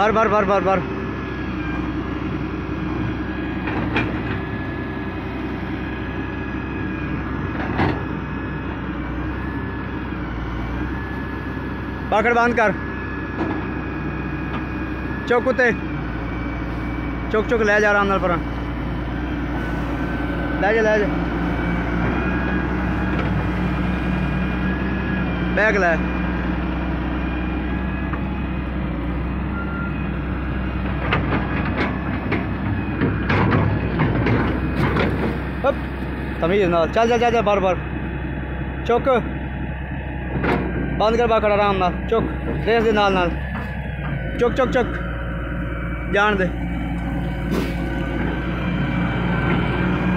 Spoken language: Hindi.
भर भर भर भर भर। पकड़ बंद कर। चुक कुत्ते चुक चुक ले जा आराम नाल पर ले जा बैग ले। तमीज ना चल चल चल बार बार चुक बंद कर बाकड़ आराम नाल चुक रेस दे नाल नाल चुक चुक चुक जान दे।